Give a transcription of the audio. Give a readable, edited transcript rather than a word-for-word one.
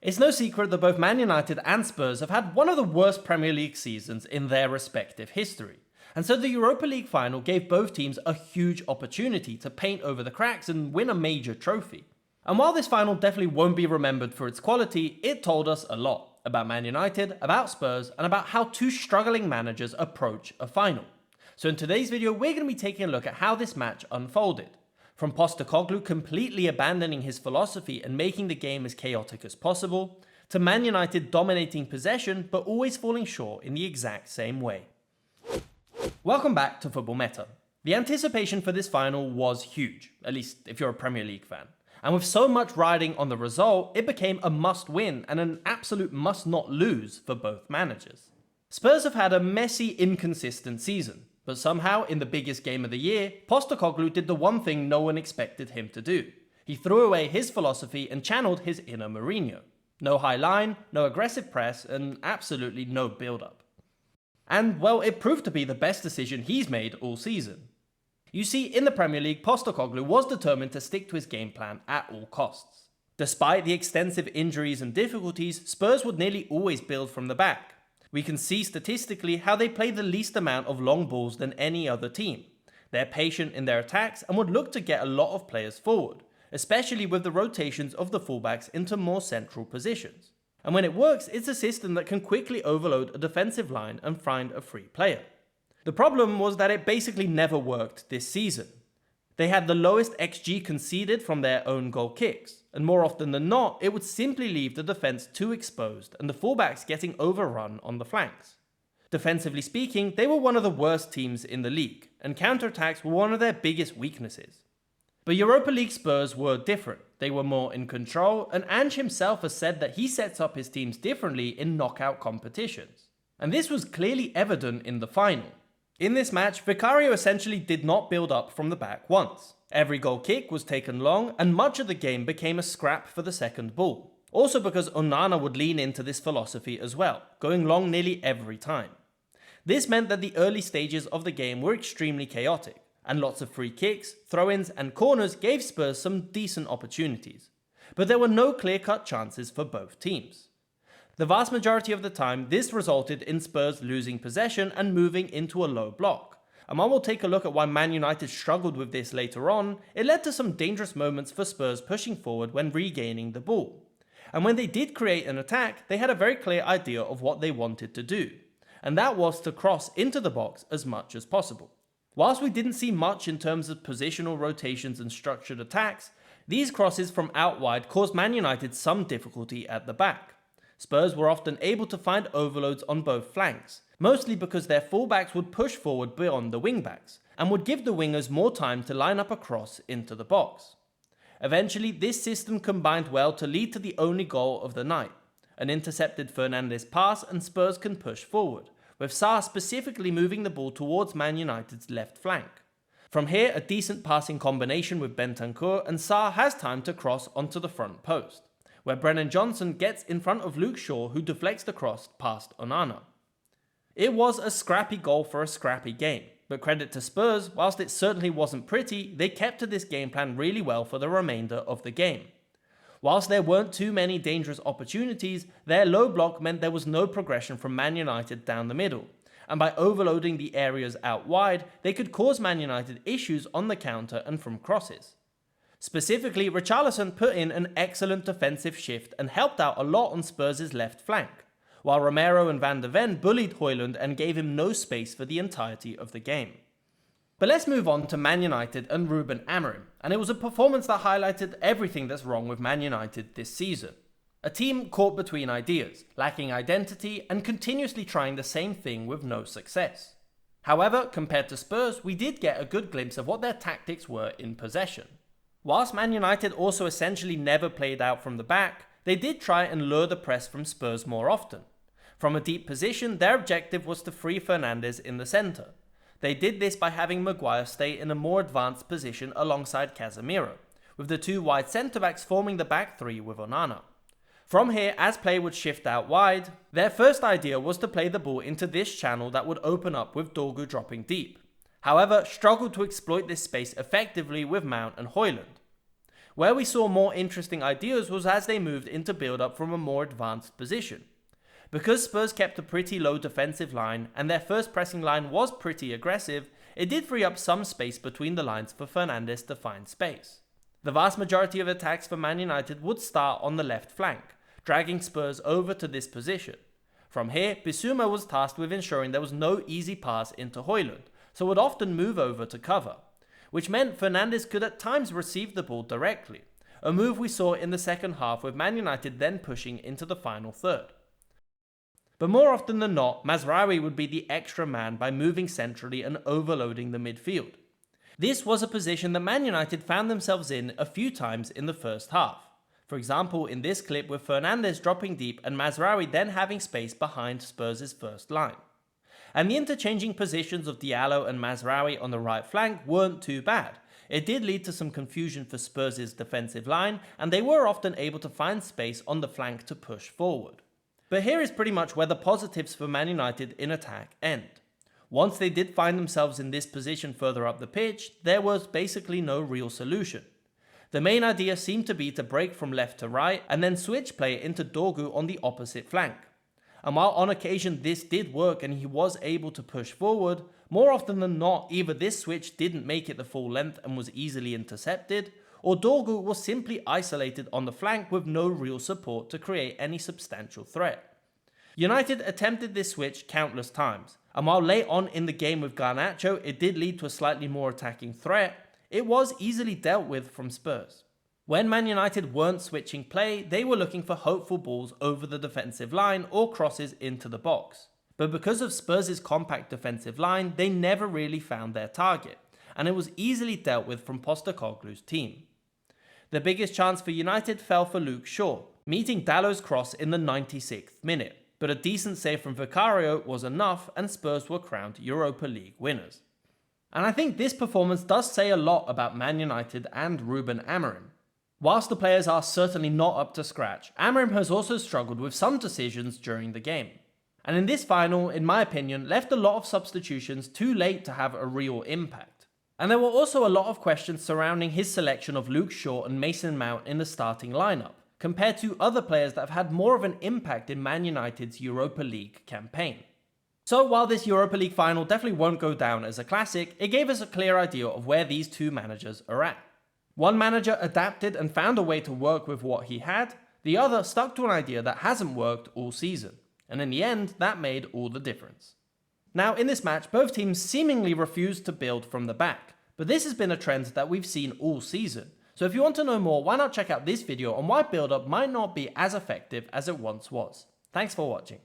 It's no secret that both Man United and Spurs have had one of the worst Premier League seasons in their respective history. And so the Europa League Final gave both teams a huge opportunity to paint over the cracks and win a major trophy. And while this final definitely won't be remembered for its quality, it told us a lot about Man United, about Spurs, and about how two struggling managers approach a final. So in today's video, we're going to be taking a look at how this match unfolded. From Postecoglou completely abandoning his philosophy and making the game as chaotic as possible, to Man United dominating possession but always falling short in the exact same way. Welcome back to Football Meta. The anticipation for this final was huge, at least if you're a Premier League fan. And with so much riding on the result, it became a must-win and an absolute must-not-lose for both managers. Spurs have had a messy, inconsistent season, but somehow in the biggest game of the year, Postecoglou did the one thing no one expected him to do. He threw away his philosophy and channeled his inner Mourinho. No high line, no aggressive press, and absolutely no build-up. And, well, it proved to be the best decision he's made all season. You see, in the Premier League, Postecoglou was determined to stick to his game plan at all costs. Despite the extensive injuries and difficulties, Spurs would nearly always build from the back. We can see statistically how they play the least amount of long balls than any other team. They're patient in their attacks and would look to get a lot of players forward, especially with the rotations of the fullbacks into more central positions. And when it works, it's a system that can quickly overload a defensive line and find a free player. The problem was that it basically never worked this season. They had the lowest XG conceded from their own goal kicks, and more often than not, it would simply leave the defense too exposed and the fullbacks getting overrun on the flanks. Defensively speaking, they were one of the worst teams in the league, and counterattacks were one of their biggest weaknesses. But Europa League Spurs were different. They were more in control, and Ange himself has said that he sets up his teams differently in knockout competitions. And this was clearly evident in the final. In this match, Vicario essentially did not build up from the back once. Every goal kick was taken long, and much of the game became a scrap for the second ball. Also because Onana would lean into this philosophy as well, going long nearly every time. This meant that the early stages of the game were extremely chaotic, and lots of free kicks, throw-ins and corners gave Spurs some decent opportunities. But there were no clear-cut chances for both teams. The vast majority of the time, this resulted in Spurs losing possession and moving into a low block. And while we'll take a look at why Man United struggled with this later on, it led to some dangerous moments for Spurs pushing forward when regaining the ball. And when they did create an attack, they had a very clear idea of what they wanted to do. And that was to cross into the box as much as possible. Whilst we didn't see much in terms of positional rotations and structured attacks, these crosses from out wide caused Man United some difficulty at the back. Spurs were often able to find overloads on both flanks, mostly because their fullbacks would push forward beyond the wingbacks, and would give the wingers more time to line up a cross into the box. Eventually, this system combined well to lead to the only goal of the night, an intercepted Fernandes pass, and Spurs can push forward, with Sarr specifically moving the ball towards Man United's left flank. From here, a decent passing combination with Bentancur, and Sarr has time to cross onto the front post, where Brennan Johnson gets in front of Luke Shaw, who deflects the cross past Onana. It was a scrappy goal for a scrappy game, but credit to Spurs, whilst it certainly wasn't pretty, they kept to this game plan really well for the remainder of the game. Whilst there weren't too many dangerous opportunities, their low block meant there was no progression from Man United down the middle, and by overloading the areas out wide, they could cause Man United issues on the counter and from crosses. Specifically, Richarlison put in an excellent defensive shift and helped out a lot on Spurs' left flank, while Romero and Van de Ven bullied Højlund and gave him no space for the entirety of the game. But let's move on to Man United and Rúben Amorim, and it was a performance that highlighted everything that's wrong with Man United this season. A team caught between ideas, lacking identity and continuously trying the same thing with no success. However, compared to Spurs, we did get a good glimpse of what their tactics were in possession. Whilst Man United also essentially never played out from the back, they did try and lure the press from Spurs more often. From a deep position, their objective was to free Fernandes in the centre. They did this by having Maguire stay in a more advanced position alongside Casemiro, with the two wide centre-backs forming the back three with Onana. From here, as play would shift out wide, their first idea was to play the ball into this channel that would open up with Dorgu dropping deep. However, struggled to exploit this space effectively with Mount and Højlund. Where we saw more interesting ideas was as they moved into build-up from a more advanced position. Because Spurs kept a pretty low defensive line and their first pressing line was pretty aggressive, it did free up some space between the lines for Fernandes to find space. The vast majority of attacks for Man United would start on the left flank, dragging Spurs over to this position. From here, Bissouma was tasked with ensuring there was no easy pass into Højlund, so would often move over to cover, which meant Fernandes could at times receive the ball directly, a move we saw in the second half with Man United then pushing into the final third. But more often than not, Mazraoui would be the extra man by moving centrally and overloading the midfield. This was a position that Man United found themselves in a few times in the first half. For example, in this clip with Fernandes dropping deep and Mazraoui then having space behind Spurs' first line. And the interchanging positions of Diallo and Mazraoui on the right flank weren't too bad. It did lead to some confusion for Spurs' defensive line, and they were often able to find space on the flank to push forward. But here is pretty much where the positives for Man United in attack end. Once they did find themselves in this position further up the pitch, there was basically no real solution. The main idea seemed to be to break from left to right and then switch play into Dorgu on the opposite flank. And while on occasion this did work and he was able to push forward, more often than not either this switch didn't make it the full length and was easily intercepted, or Dorgu was simply isolated on the flank with no real support to create any substantial threat. United attempted this switch countless times, and while late on in the game with Garnacho it did lead to a slightly more attacking threat, it was easily dealt with from Spurs. When Man United weren't switching play, they were looking for hopeful balls over the defensive line or crosses into the box. But because of Spurs' compact defensive line, they never really found their target, and it was easily dealt with from Postecoglou's team. The biggest chance for United fell for Luke Shaw, meeting Dalot's cross in the 96th minute, but a decent save from Vicario was enough and Spurs were crowned Europa League winners. And I think this performance does say a lot about Man United and Rúben Amorim. Whilst the players are certainly not up to scratch, Amorim has also struggled with some decisions during the game. And in this final, in my opinion, left a lot of substitutions too late to have a real impact. And there were also a lot of questions surrounding his selection of Luke Shaw and Mason Mount in the starting lineup, compared to other players that have had more of an impact in Man United's Europa League campaign. So while this Europa League final definitely won't go down as a classic, it gave us a clear idea of where these two managers are at. One manager adapted and found a way to work with what he had, the other stuck to an idea that hasn't worked all season, and in the end that made all the difference. Now in this match both teams seemingly refused to build from the back, but this has been a trend that we've seen all season. So if you want to know more, why not check out this video on why build-up might not be as effective as it once was. Thanks for watching.